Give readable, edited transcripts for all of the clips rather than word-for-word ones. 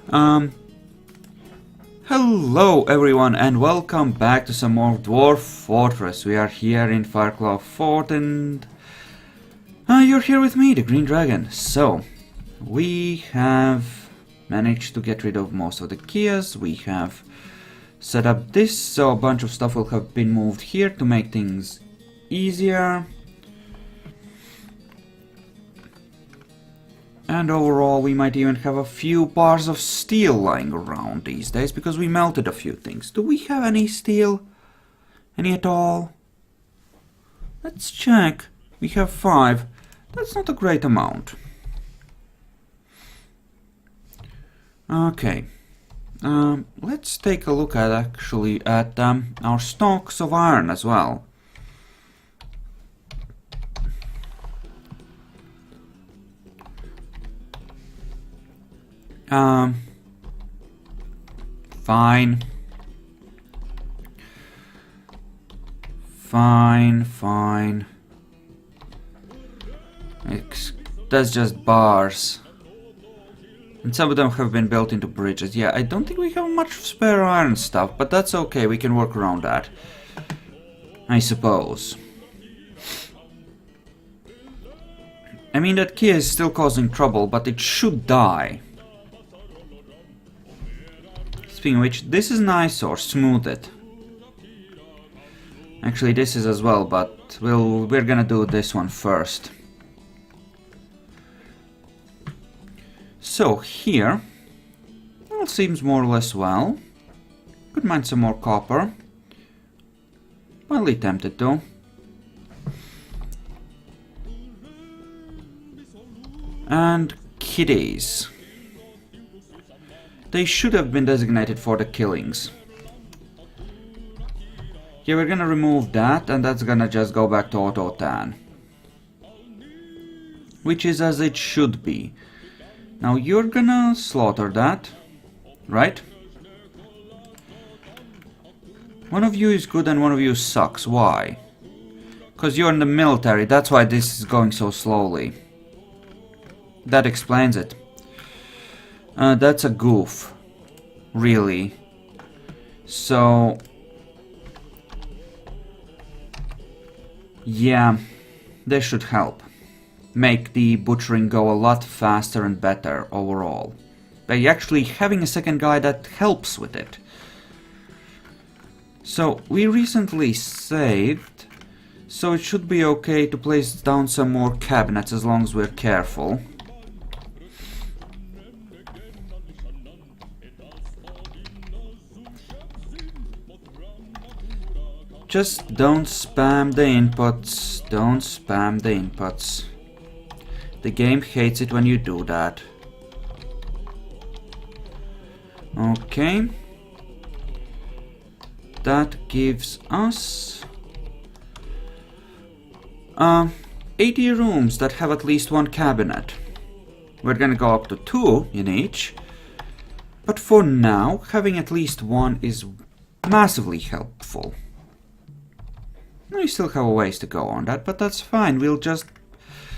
Hello everyone and welcome back to some more Dwarf Fortress. We are here in Fireclaw Fort and you're here with me, the Green Dragon. So, we have managed to get rid of most of the keys. We have set up this, so a bunch of stuff will have been moved here to make things easier. And overall, we might even have a few bars of steel lying around these days, because we melted a few things. Do we have any steel? Any at all? Let's check. We have 5. That's not a great amount. Okay. Let's take a look at our stocks of iron as well. Fine. That's just bars. And some of them have been built into bridges. Yeah, I don't think we have much spare iron stuff, but that's okay, we can work around that, I suppose. I mean, that key is still causing trouble, but it should die. Speaking of which, this is nice, or smooth it. Actually, this is as well, but we're gonna do this one first. So here, well, seems more or less well. Could mine some more copper. Mildly tempted though. And kitties. They should have been designated for the killings. Yeah, we're gonna remove that, and that's gonna just go back to auto-tan. Which is as it should be. Now you're gonna slaughter that, right? One of you is good and one of you sucks. Why? Because you're in the military, that's why this is going so slowly. That explains it. That's a goof. Really. So... yeah, this should help. Make the butchering go a lot faster and better overall. By actually having a second guy that helps with it. So, we recently saved, so it should be okay to place down some more cabinets as long as we're careful. Just don't spam the inputs. Don't spam the inputs. The game hates it when you do that. Okay. That gives us 80 rooms that have at least one cabinet. We're gonna go up to 2 in each. But for now, having at least one is massively helpful. We still have a ways to go on that, but that's fine. We'll just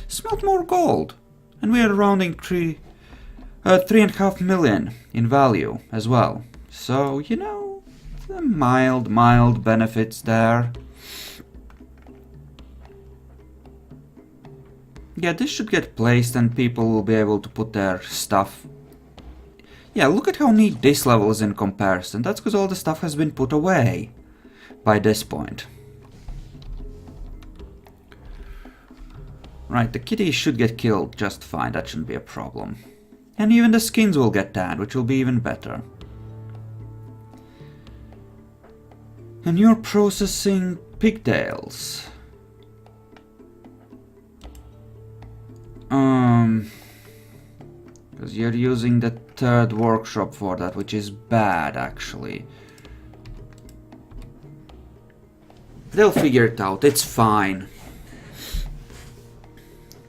smelt more gold. And we are rounding 3.5 million in value as well. So, you know, the mild benefits there. Yeah, this should get placed and people will be able to put their stuff. Yeah, look at how neat this level is in comparison. That's because all the stuff has been put away by this point. Right, the kitties should get killed just fine, that shouldn't be a problem. And even the skins will get tanned, which will be even better. And you're processing pigtails. Because you're using the 3rd workshop for that, which is bad actually. They'll figure it out, it's fine.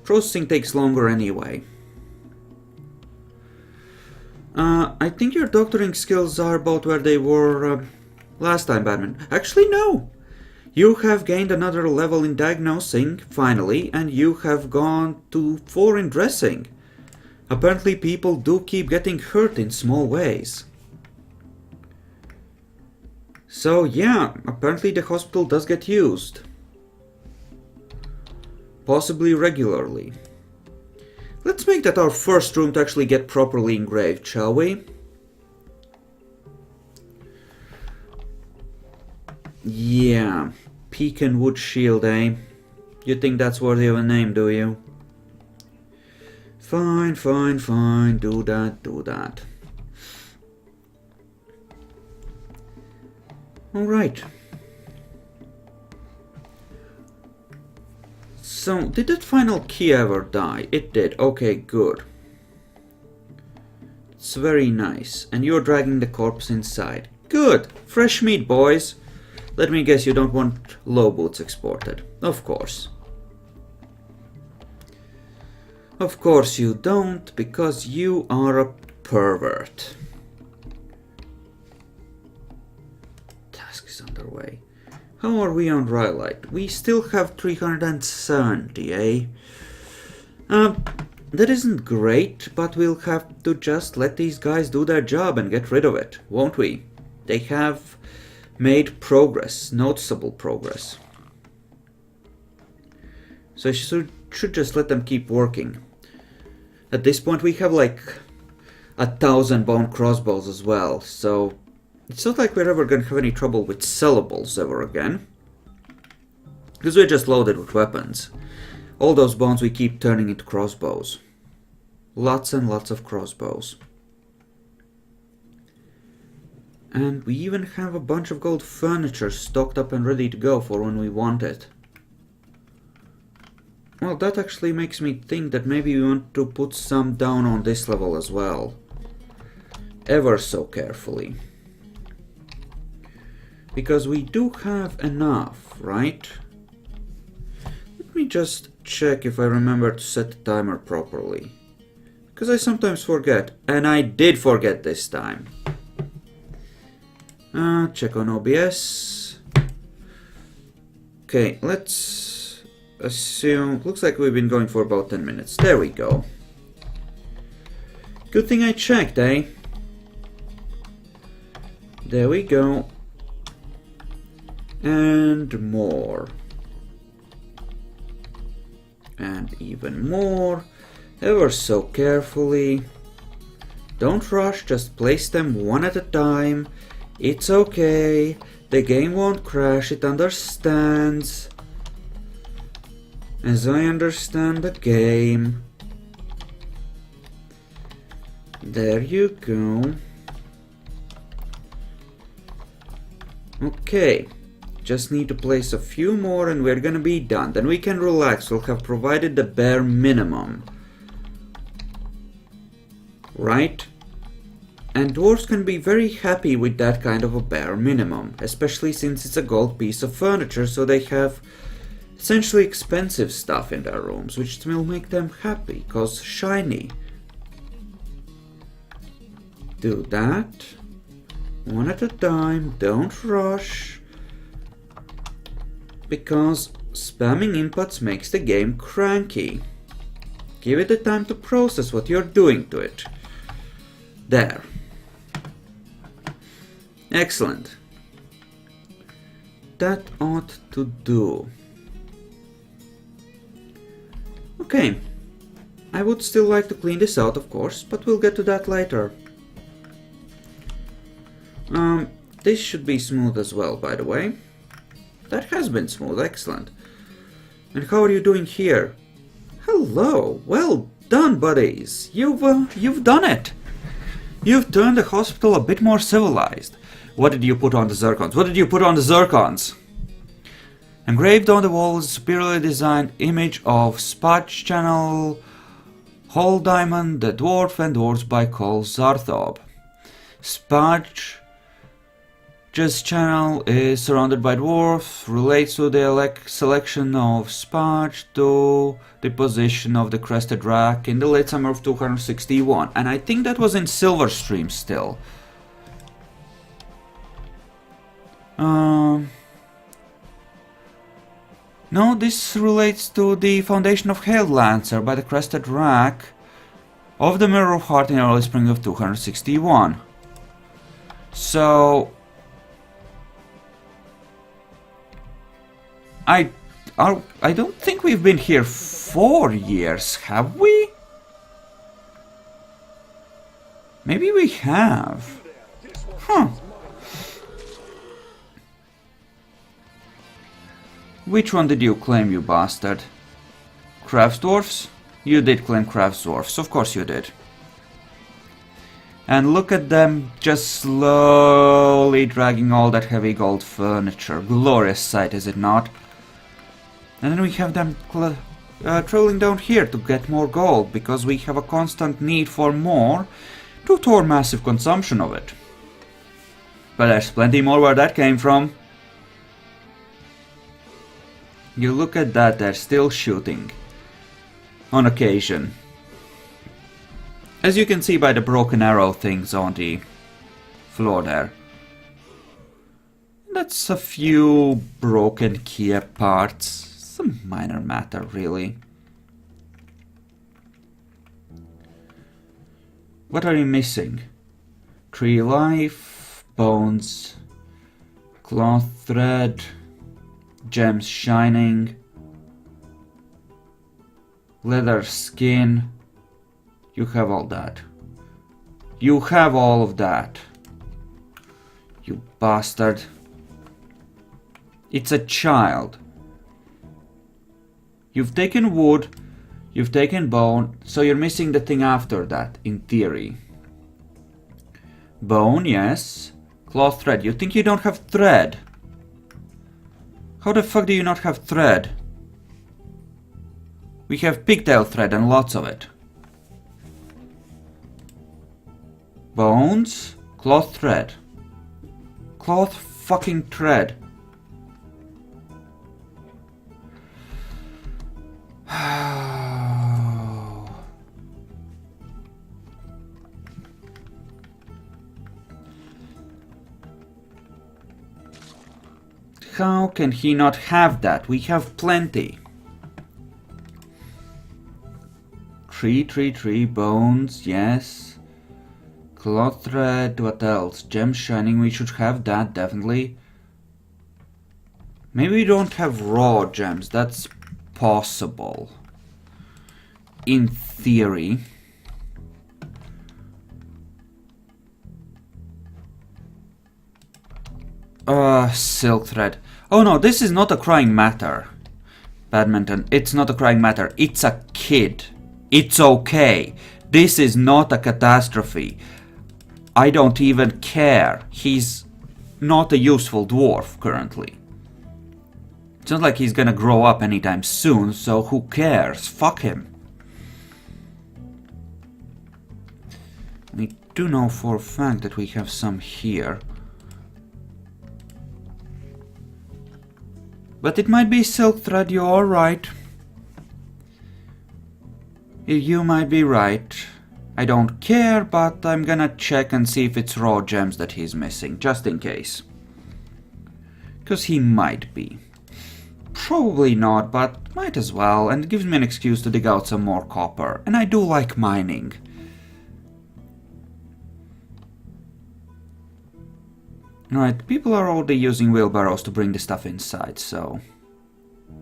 Processing takes longer anyway. I think your doctoring skills are about where they were last time, Batman. Actually, no! You have gained another level in diagnosing, finally, and you have gone to 4 in dressing. Apparently people do keep getting hurt in small ways. So yeah, apparently the hospital does get used. Possibly regularly. Let's make that our first room to actually get properly engraved, shall we? Yeah, pecan wood shield, eh? You think that's worthy of a name, do you? Fine, fine, fine, do that, do that. Alright. So, did that final key ever die? It did, okay, good. It's very nice. And you're dragging the corpse inside. Good! Fresh meat, boys! Let me guess you don't want low boots exported. Of course. Of course you don't, because you are a pervert. Task is underway. How are we on Rhyolite? We still have 370, eh? That isn't great, but we'll have to just let these guys do their job and get rid of it, won't we? They have made progress, noticeable progress. So I should just let them keep working. At this point we have like 1,000 bone crossbows as well, so it's not like we're ever gonna have any trouble with sellables ever again. Because we're just loaded with weapons. All those bones we keep turning into crossbows. Lots and lots of crossbows. And we even have a bunch of gold furniture stocked up and ready to go for when we want it. Well, that actually makes me think that maybe we want to put some down on this level as well. Ever so carefully. Because we do have enough, right? Let me just check if I remember to set the timer properly. Because I sometimes forget, and I did forget this time. Check on OBS. Okay, let's assume... Looks like we've been going for about 10 minutes. There we go. Good thing I checked, eh? There we go. And more. And even more. Ever so carefully. Don't rush, just place them one at a time. It's okay. The game won't crash, it understands. As I understand the game. There you go. Okay. Just need to place a few more and we're gonna be done. Then we can relax, we'll have provided the bare minimum. Right? And dwarves can be very happy with that kind of a bare minimum, especially since it's a gold piece of furniture, so they have essentially expensive stuff in their rooms, which will make them happy, cause shiny. Do that. One at a time, don't rush. Because spamming inputs makes the game cranky. Give it the time to process what you're doing to it. There. Excellent. That ought to do. Okay. I would still like to clean this out, of course, but we'll get to that later. This should be smooth as well, by the way. That has been smooth, excellent. And how are you doing here? Hello, well done, buddies. You've done it. You've turned the hospital a bit more civilized. What did you put on the zircons? What did you put on the zircons? Engraved on the wall is a superiorly designed image of Spudge Channel, Whole Diamond, the Dwarf, and Dwarves by Cole Zarthob. Spudge's channel is surrounded by dwarf, relates to the selection of Spudge to the position of the Crested Rack in the late summer of 261, and I think that was in Silverstream still. No, this relates to the Foundation of Hail Lancer by the Crested Rack of the Mirror of Heart in early spring of 261. So I don't think we've been here 4 years, have we? Maybe we have. Huh. Which one did you claim, you bastard? Craftsdwarfs? You did claim Craftsdwarfs, of course you did. And look at them just slowly dragging all that heavy gold furniture. Glorious sight, is it not? And then we have them traveling down here to get more gold, because we have a constant need for more due to our massive consumption of it. But there's plenty more where that came from. You look at that, they're still shooting. On occasion. As you can see by the broken arrow things on the floor there. That's a few broken key parts. Some minor matter, really. What are you missing? Tree life, bones, cloth thread, gems shining, leather skin. You have all that. You have all of that. You bastard. It's a child. You've taken wood, you've taken bone, so you're missing the thing after that, in theory. Bone, yes. Cloth thread. You think you don't have thread? How the fuck do you not have thread? We have pigtail thread and lots of it. Bones, cloth thread. Cloth fucking thread. How can he not have that? We have plenty. Tree, bones, yes. Cloth thread, what else? Gem shining, we should have that, definitely. Maybe we don't have raw gems, that's possible. In theory. Silk thread. Oh no, this is not a crying matter. Badminton, it's not a crying matter. It's a kid. It's okay. This is not a catastrophe. I don't even care. He's not a useful dwarf currently. It's not like he's gonna grow up anytime soon, so who cares? Fuck him. We do know for a fact that we have some here. But it might be silk thread, you're right. You might be right. I don't care, but I'm gonna check and see if it's raw gems that he's missing, just in case. Because he might be. Probably not, but might as well, and it gives me an excuse to dig out some more copper. And I do like mining. Right, people are already using wheelbarrows to bring the stuff inside, so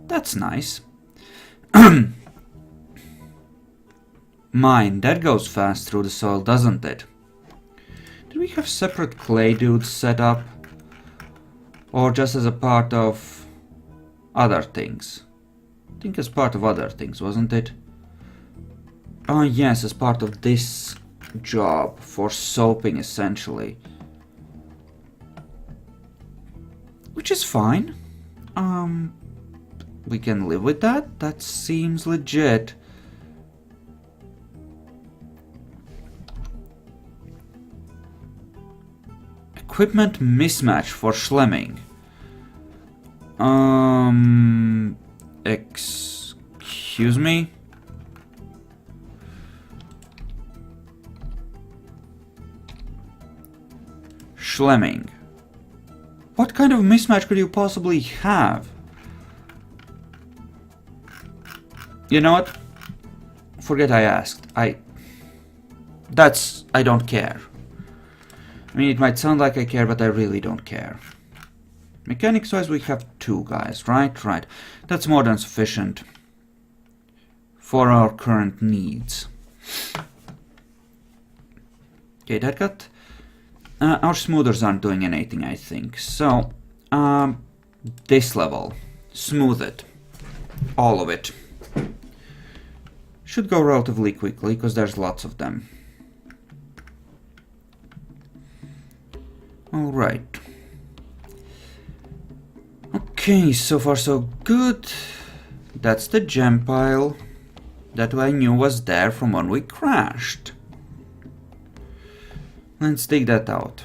that's nice. Mine, that goes fast through the soil, doesn't it? Do we have separate clay dudes set up? Or just as a part of other things? I think as part of other things, wasn't it? Oh yes, as part of this job for soaping essentially. Which is fine. We can live with that. That seems legit. Equipment mismatch for Schlemming. Excuse me? Schlemming. What kind of mismatch could you possibly have? You know what? Forget I asked. I don't care. I mean, it might sound like I care, but I really don't care. Mechanics-wise, we have 2 guys, right? Right. That's more than sufficient for our current needs. Okay, that got... our smoothers aren't doing anything, I think. So, this level. Smooth it. All of it. Should go relatively quickly, because there's lots of them. Alright. Okay, so far so good. That's the gem pile that I knew was there from when we crashed. Let's dig that out.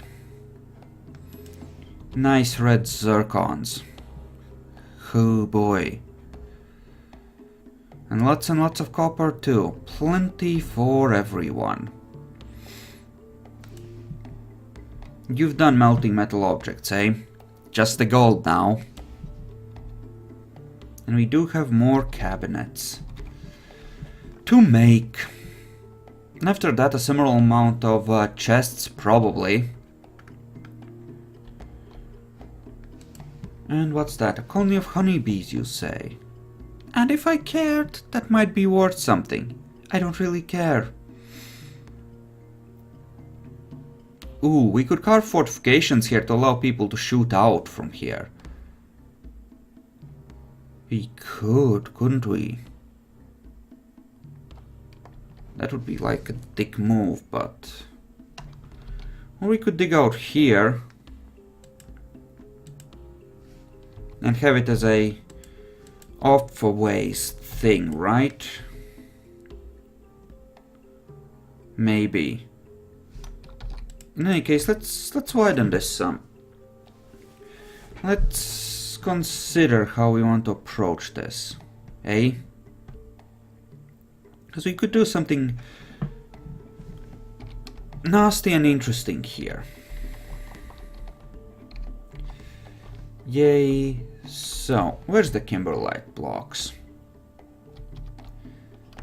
Nice red zircons. Oh boy. And lots of copper too. Plenty for everyone. You've done melting metal objects, eh? Just the gold now. And we do have more cabinets to make. And after that, a similar amount of chests, probably. And what's that? A colony of honeybees, you say? And if I cared, that might be worth something. I don't really care. Ooh, we could carve fortifications here to allow people to shoot out from here. We could, couldn't we? That would be like a dick move, but... Or we could dig out here and have it as a off-a-ways thing, right? Maybe. In any case, let's widen this some. Let's consider how we want to approach this, eh? Because we could do something nasty and interesting here. Yay. So, where's the kimberlite blocks?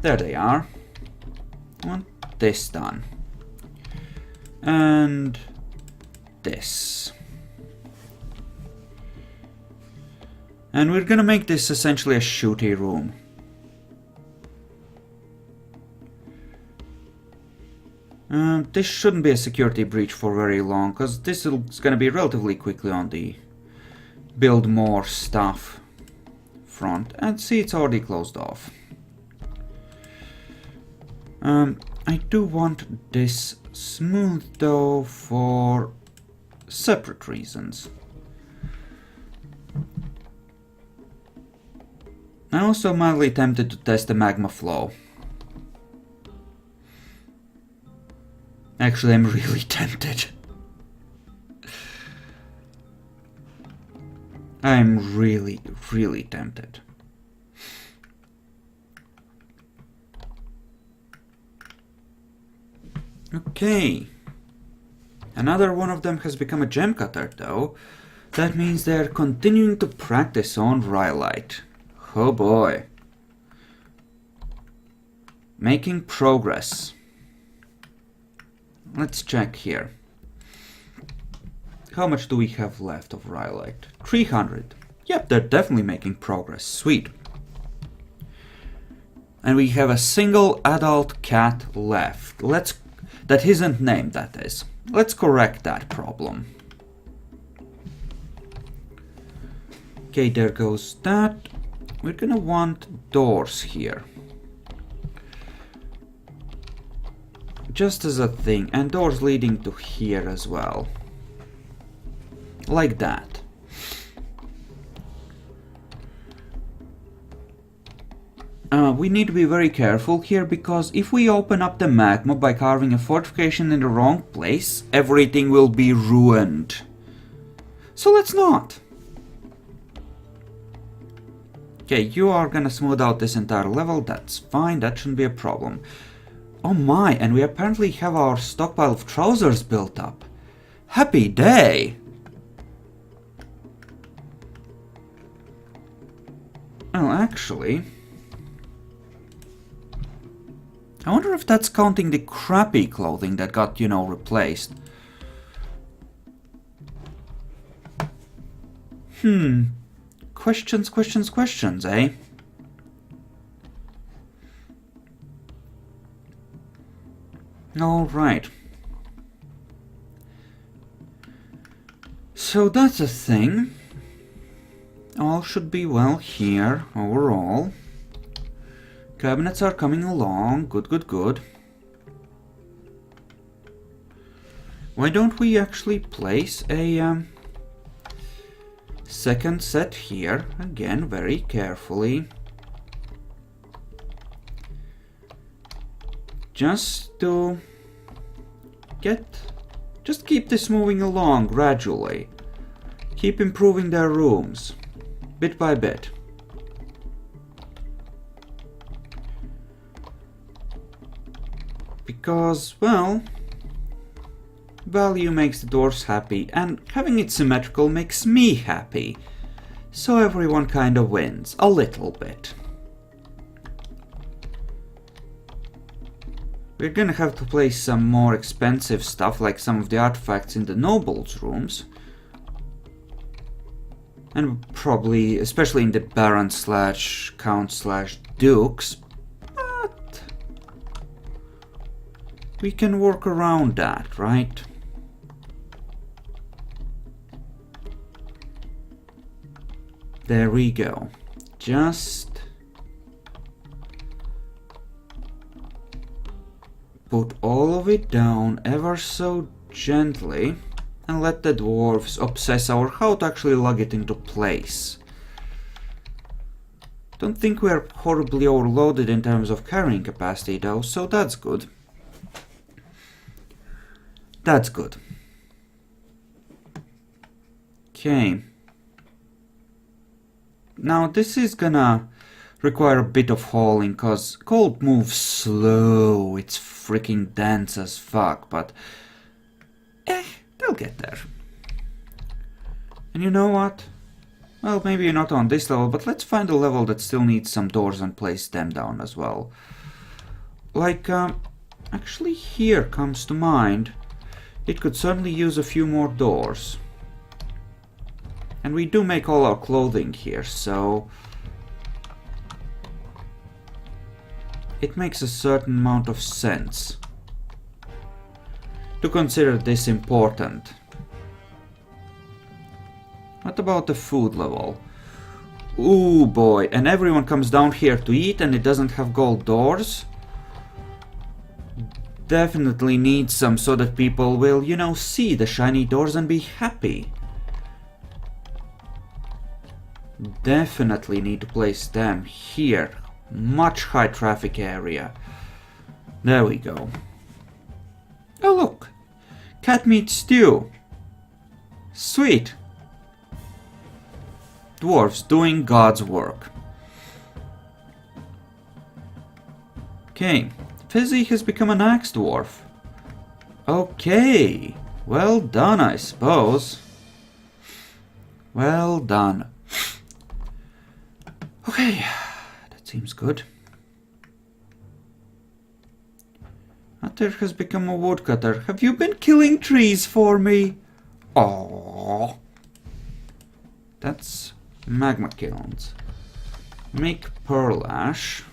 There they are. I want this done. And this. And we're gonna make this essentially a shooty room. This shouldn't be a security breach for very long, because this is gonna be relatively quickly on the build more stuff front. And see, it's already closed off. I do want this smooth though for separate reasons. I'm also mildly tempted to test the magma flow. Actually, I'm really tempted. I'm really, really tempted. Okay. Another one of them has become a gem cutter, though. That means they're continuing to practice on rhyolite. Oh boy. Making progress. Let's check here. How much do we have left of rhyolite? 300. Yep, they're definitely making progress. Sweet. And we have a single adult cat left. That isn't named, that is. Let's correct that problem. Okay, there goes that. We're gonna want doors here. Just as a thing, and doors leading to here as well. Like that. We need to be very careful here, because if we open up the magma by carving a fortification in the wrong place, everything will be ruined. So let's not. Okay, you are gonna smooth out this entire level, that's fine, that shouldn't be a problem. Oh my, and we apparently have our stockpile of trousers built up. Happy day! Well, actually... I wonder if that's counting the crappy clothing that got, you know, replaced. Questions, questions, questions, eh? Alright. So that's a thing. All should be well here, overall. Cabinets are coming along. Good, good, good. Why don't we actually place a second set here? Again, very carefully. Just to just keep this moving along gradually. Keep improving their rooms, bit by bit. Because, well, value makes the dwarves happy, and having it symmetrical makes me happy. So everyone kind of wins, a little bit. We're gonna have to place some more expensive stuff, like some of the artifacts in the nobles' rooms. And probably, especially in the baron slash count slash dukes. But we can work around that, right? There we go. Just put all of it down ever so gently and let the dwarves obsess over how to actually lug it into place. Don't think we're horribly overloaded in terms of carrying capacity though, so that's good. That's good. Okay. Now this is gonna require a bit of hauling, cause gold moves slow, it's freaking dense as fuck, but they'll get there. And you know what? Well, maybe not on this level, but let's find a level that still needs some doors and place them down as well. Like, actually here comes to mind, it could certainly use a few more doors. And we do make all our clothing here, so it makes a certain amount of sense to consider this important. What about the food level? Ooh boy, and everyone comes down here to eat and it doesn't have gold doors? Definitely needs some so that people will, you know, see the shiny doors and be happy. Definitely need to place them here. Much high traffic area. There we go. Oh look! Cat meat stew! Sweet! Dwarves doing God's work. Okay, Fizzy has become an axe dwarf. Okay, well done I suppose. Well done. Okay, that seems good. Atter has become a woodcutter. Have you been killing trees for me? Aww. That's magma kilns. Make pearl ash.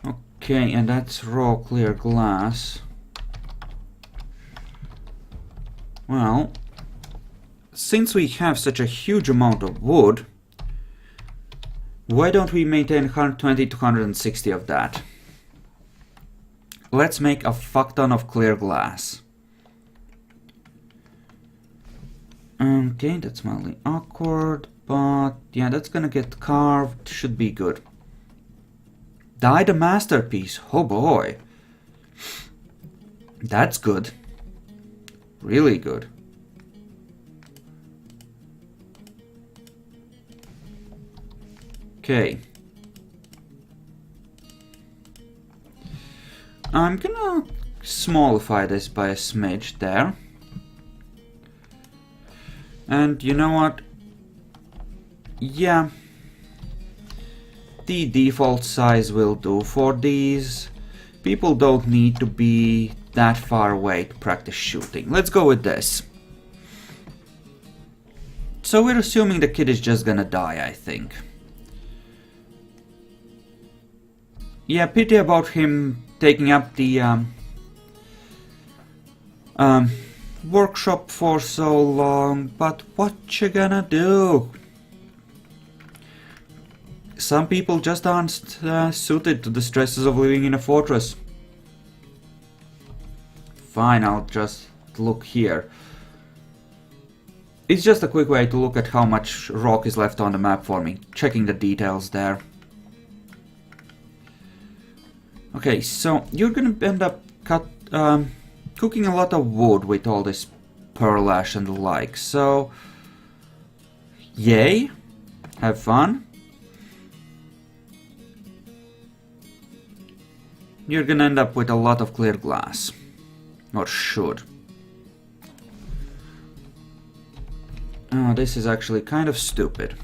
Okay, and that's raw clear glass. Well, since we have such a huge amount of wood, why don't we maintain 120 to 160 of that? Let's make a fuck ton of clear glass. Okay, that's mildly awkward, but yeah, that's gonna get carved, should be good. Dyed a masterpiece, oh boy. That's good. Really good. Okay. I'm gonna smallify this by a smidge there. And you know what? Yeah. the default size will do for these. People don't need to be that far away to practice shooting. Let's go with this. So we're assuming the kid is just gonna die, I think. Yeah, pity about him taking up the workshop for so long, but what you gonna do? Some people just aren't suited to the stresses of living in a fortress. Fine, I'll just look here. It's just a quick way to look at how much rock is left on the map for me, checking the details there. Okay, so you're gonna end up cooking a lot of wood with all this pearl ash and the like, so yay, have fun. You're gonna end up with a lot of clear glass, or should. Oh, this is actually kind of stupid.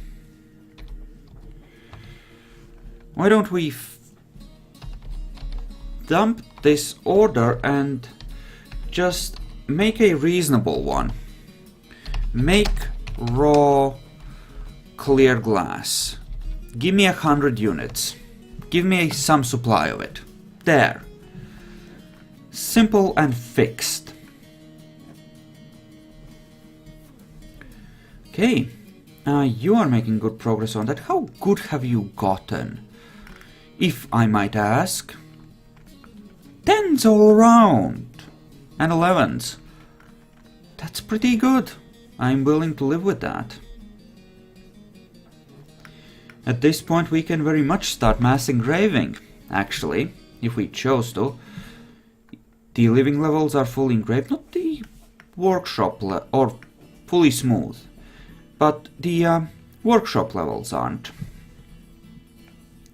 Why don't we dump this order and just make a reasonable one? Make raw clear glass. Give me 100 units. Give me some supply of it. There. Simple and fixed. Okay. You are making good progress on that. How good have you gotten? If I might ask. 10s all around. And 11s. That's pretty good. I'm willing to live with that. At this point we can very much start mass engraving, actually, if we chose to. The living levels are fully engraved, not the workshop or fully smooth, but the workshop levels aren't.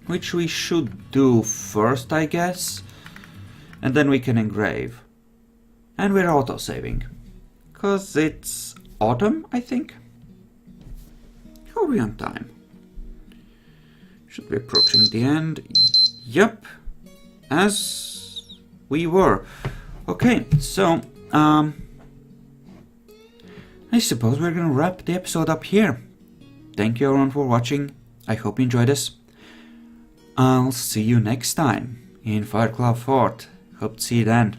Which we should do first, I guess, and then we can engrave. And we're auto-saving, cause it's autumn, I think. How are we on time? Should be approaching the end. Yep, as we were. Okay, so I suppose we're gonna wrap the episode up here. Thank you everyone for watching. I hope you enjoyed this. I'll see you next time in Fireclaw Fort. Hope to see you then.